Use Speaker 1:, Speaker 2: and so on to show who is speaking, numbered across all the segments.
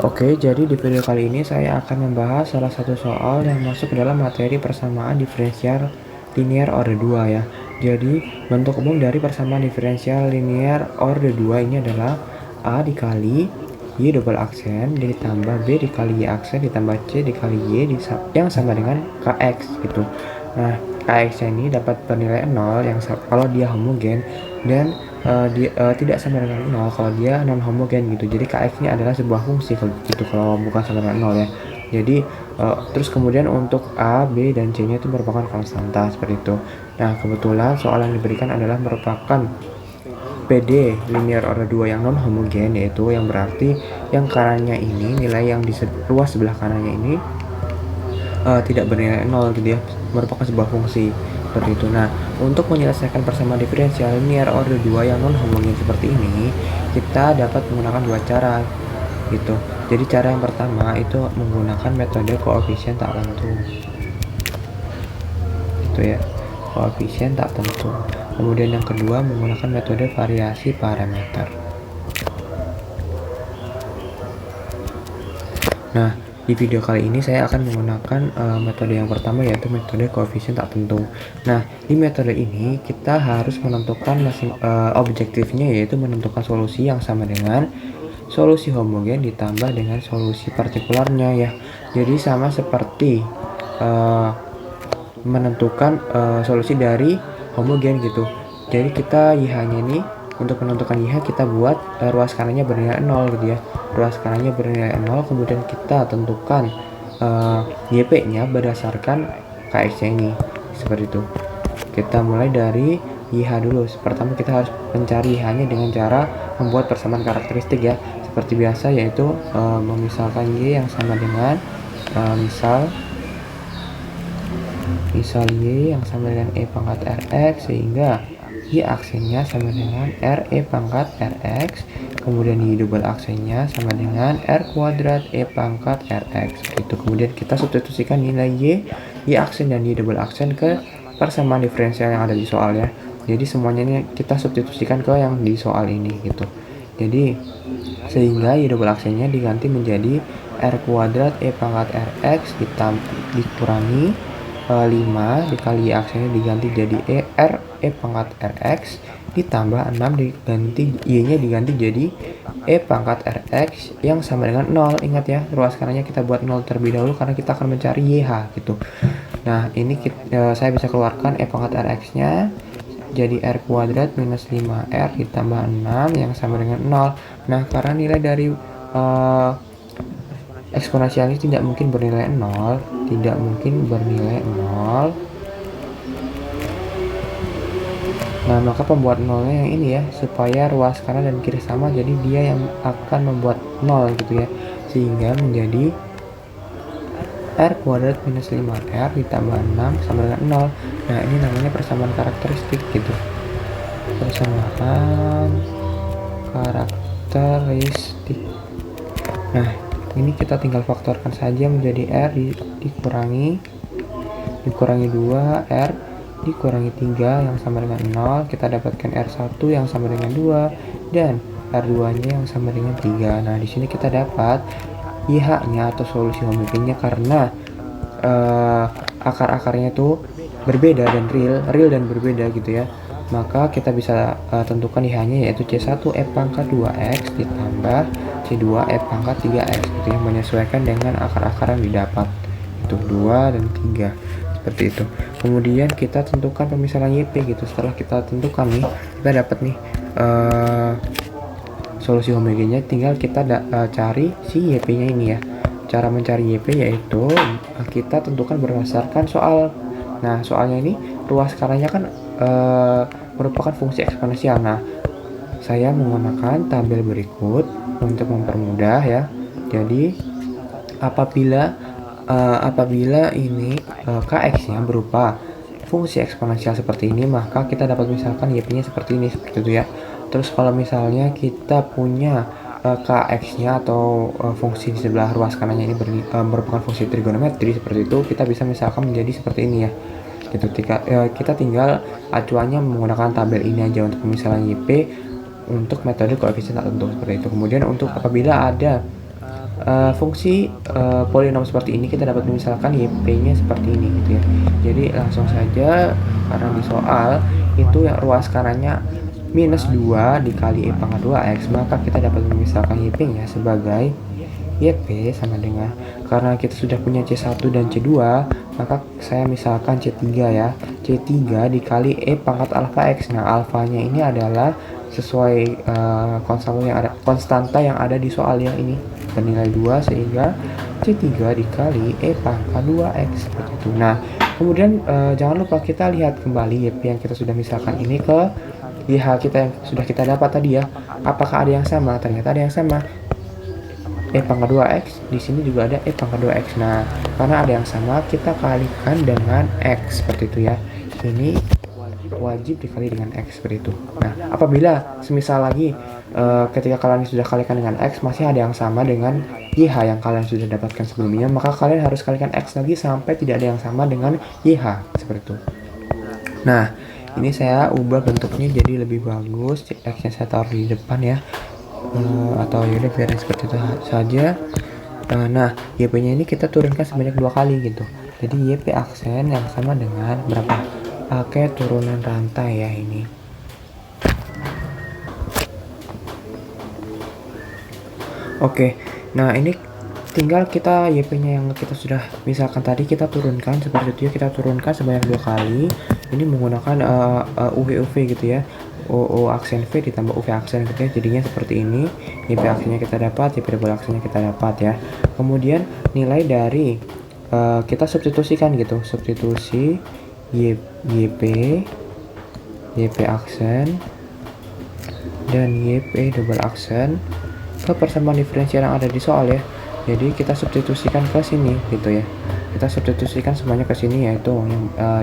Speaker 1: Oke, jadi di video kali ini saya akan membahas salah satu soal yang masuk ke dalam materi persamaan diferensial linear orde 2 ya. Jadi, bentuk umum dari persamaan diferensial linear orde 2 ini adalah A dikali Y double aksen ditambah B dikali Y aksen ditambah C dikali Y yang sama dengan KX gitu. Nah, KX ini dapat bernilai 0 yang kalau dia homogen dan tidak sama dengan 0 kalau dia non homogen gitu. Jadi KX ini adalah sebuah fungsi kalau bukan sama dengan 0 ya. Jadi terus kemudian untuk A, B, dan C nya itu merupakan konstanta seperti itu. Nah, kebetulan soal yang diberikan adalah merupakan PD linear order 2 yang non homogen, yaitu yang berarti yang kanannya ini nilai yang di ruas sebelah kanannya ini tidak bernilai 0 gitu ya, merupakan sebuah fungsi seperti itu. Nah, untuk menyelesaikan persamaan diferensial linear order 2 yang non homogen seperti ini, kita dapat menggunakan dua cara gitu. Jadi cara yang pertama itu menggunakan metode koefisien tak tentu. Itu ya, koefisien tak tentu. Kemudian yang kedua menggunakan metode variasi parameter. Nah, di video kali ini saya akan menggunakan metode yang pertama, yaitu metode koefisien tak tentu. Nah, di metode ini kita harus menentukan objektifnya, yaitu menentukan solusi yang sama dengan solusi homogen ditambah dengan solusi partikularnya ya. Jadi sama seperti menentukan solusi dari homogen gitu. Jadi kita YH-nya ini untuk menentukan YH kita buat ruas kanannya bernilai 0 gitu ya. Ruas kanannya bernilai 0, kemudian kita tentukan YP-nya berdasarkan KX-nya ini. Seperti itu. Kita mulai dari YH dulu. Pertama kita harus mencari YH-nya dengan cara membuat persamaan karakteristik ya. Seperti biasa, yaitu memisalkan Y yang sama dengan misal Y yang sama dengan E pangkat Rx, sehingga Y aksennya sama dengan RE pangkat Rx, kemudian Y double aksennya sama dengan R kuadrat E pangkat Rx. Itu kemudian kita substitusikan nilai Y aksen dan Y double aksen ke persamaan diferensial yang ada di soal ya. Jadi semuanya ini kita substitusikan ke yang di soal ini gitu. Jadi sehingga Y double aksennya diganti menjadi R kuadrat E pangkat Rx dikurangi 5 dikali Y aksennya diganti jadi E pangkat Rx ditambah 6 diganti Y-nya diganti jadi E pangkat Rx yang sama dengan 0. Ingat ya, ruas kanannya kita buat 0 terlebih dahulu karena kita akan mencari YH gitu. Nah, ini saya bisa keluarkan E pangkat Rx-nya jadi R kuadrat minus 5R ditambah 6 yang sama dengan 0. Nah, karena nilai dari eksponensial ini tidak mungkin bernilai 0, Nah, maka pembuat nolnya yang ini ya, supaya ruas kanan dan kiri sama, jadi dia yang akan membuat 0 gitu ya, sehingga menjadi R kuadrat minus 5R ditambah 6 sama dengan 0. Nah, ini namanya persamaan karakteristik gitu. Persamaan karakteristik. Nah, ini kita tinggal faktorkan saja menjadi R dikurangi 2, R dikurangi 3 yang sama dengan 0. Kita dapatkan R1 yang sama dengan 2 dan R2-nya yang sama dengan 3. Nah, di sini kita dapat YH-nya atau solusi homogennya karena akar-akarnya itu berbeda dan real dan berbeda gitu ya. Maka kita bisa tentukan YH-nya yaitu C1 E pangkat 2X ditambah C2 E pangkat 3X gitu, yang menyesuaikan dengan akar-akar yang didapat itu 2 dan 3 seperti itu. Kemudian kita tentukan pemisahan YP gitu. Setelah kita tentukan nih, kita dapat nih solusi homogennya, tinggal kita cari si YP-nya ini ya. Cara mencari YP yaitu kita tentukan berdasarkan soal. Nah, soalnya ini ruas kanannya kan merupakan fungsi eksponensial. Nah, saya menggunakan tabel berikut untuk mempermudah ya. Jadi apabila ini KX-nya berupa fungsi eksponensial seperti ini, maka kita dapat misalkan YP-nya seperti ini, seperti itu ya. Terus kalau misalnya kita punya KX-nya atau fungsi di sebelah ruas kanannya ini merupakan fungsi trigonometri seperti itu, kita bisa misalkan menjadi seperti ini ya. Gitu. Kita tinggal acuannya menggunakan tabel ini aja untuk pemisahan YP untuk metode koefisien tak tentu seperti itu. Kemudian untuk apabila ada fungsi polinom seperti ini kita dapat misalkan YP-nya seperti ini gitu ya. Jadi langsung saja karena di soal itu yang ruas kanannya minus 2 dikali E pangkat 2X, maka kita dapat memisahkan YP-nya sebagai YP sama dengan, karena kita sudah punya C1 dan C2, maka saya misalkan C3 ya. C3 dikali E pangkat alfa X. Nah, alfanya ini adalah sesuai konstanta yang ada di soal yang ini bernilai 2, sehingga C3 dikali E pangkat 2X seperti itu. Nah, kemudian jangan lupa kita lihat kembali YP yang kita sudah misalkan ini ke YH kita yang sudah kita dapat tadi ya. Apakah ada yang sama? Ternyata ada yang sama. E pangkat 2X, di sini juga ada E pangkat 2X. Nah, karena ada yang sama, kita kalikan dengan X seperti itu ya. Ini wajib dikali dengan X seperti itu. Nah, apabila semisal lagi ketika kalian sudah kalikan dengan X masih ada yang sama dengan YH yang kalian sudah dapatkan sebelumnya, maka kalian harus kalikan X lagi sampai tidak ada yang sama dengan YH seperti itu. Nah, ini saya ubah bentuknya jadi lebih bagus. X-nya saya taruh di depan ya, atau yaudah biar seperti itu saja. Nah, YP-nya ini kita turunkan sebanyak 2 kali gitu. Jadi YP aksen yang sama dengan berapa? Pakai turunan rantai ya ini. Oke, nah ini tinggal kita YP-nya yang kita sudah misalkan tadi kita turunkan seperti itu ya, kita turunkan sebanyak 2 kali. Ini menggunakan UV gitu ya. O aksen V ditambah UV aksen gitu ya, jadinya seperti ini. YP aksennya kita dapat, YP double aksennya kita dapat ya. Kemudian nilai dari kita substitusikan gitu, substitusi YP aksen dan YP double aksen ke persamaan diferensial yang ada di soal ya. Jadi kita substitusikan ke sini gitu ya. Kita substitusikan semuanya ke sini, yaitu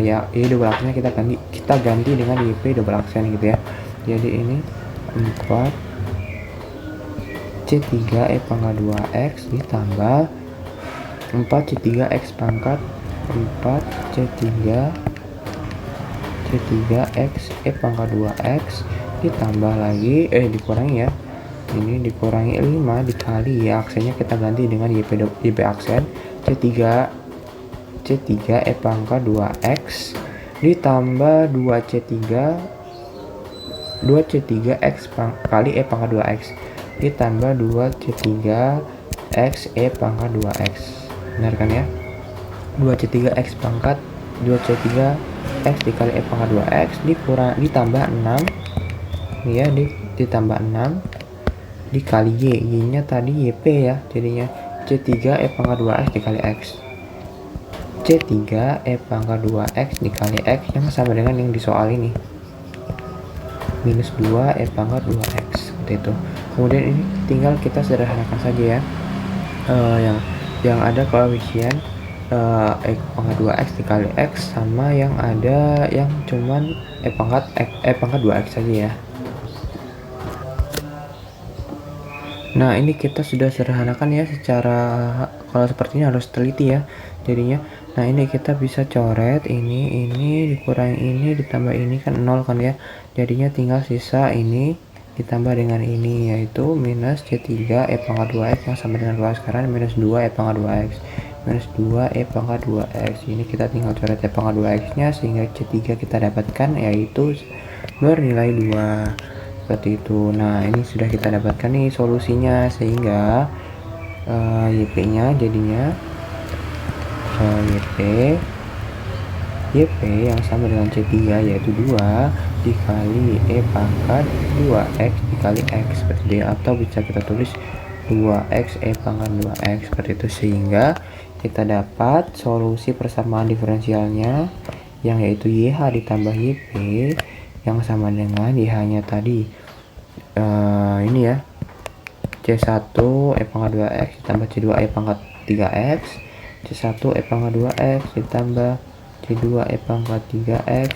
Speaker 1: yang Y double aksennya kita ganti dengan YP double aksen gitu ya. Jadi ini 4 C3 E pangkat 2X ditambah 4 C3 X pangkat 4 C3 X E pangkat 2X ditambah lagi dikurangi ya. Ini dikurangi 5 dikali ya, aksennya kita ganti dengan YP aksen C3 E pangkat 2X ditambah 2C3 X kali E pangkat 2X ditambah 2C3 X E pangkat 2X. Benar kan ya? 2C3 X pangkat 2C3 X dikali E pangkat 2X ditambah 6 ya, ditambah 6 dikali Y nya tadi YP ya, jadinya C3 E pangkat 2X dikali X, C3 E pangkat 2X dikali X yang sama dengan yang di soal ini, minus 2 E pangkat 2X seperti itu. Kemudian ini tinggal kita sederhanakan saja ya, yang ada koefisien E pangkat 2X dikali X sama yang ada yang cuman E pangkat 2X saja ya. Nah, ini kita sudah sederhanakan ya, secara kalau seperti ini harus teliti ya jadinya. Nah, ini kita bisa coret ini dikurangi ini ditambah ini kan 0 kan ya, jadinya tinggal sisa ini ditambah dengan ini, yaitu minus C3 E pangkat 2X yang sama dengan 2X sekarang minus 2 E pangkat 2X minus 2 E pangkat 2X. Ini kita tinggal coret E pangkat 2X nya sehingga C3 kita dapatkan yaitu bernilai 2 seperti itu. Nah, ini sudah kita dapatkan nih solusinya, sehingga YP nya jadinya YP yang sama dengan C3 yaitu 2 dikali E pangkat 2X dikali X seperti itu, atau bisa kita tulis 2X E pangkat 2X seperti itu, sehingga kita dapat solusi persamaan diferensialnya yang yaitu YH ditambah YP yang sama dengan YH nya tadi ini ya, C1 E pangkat 2X ditambah C2 E pangkat 3X, C1 E pangkat 2X ditambah C2 E pangkat 3X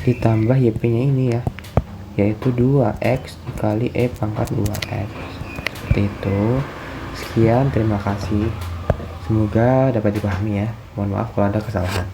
Speaker 1: ditambah YP nya ini ya, yaitu 2X dikali E pangkat 2X seperti itu. Sekian, terima kasih, semoga dapat dipahami ya, mohon maaf kalau ada kesalahan.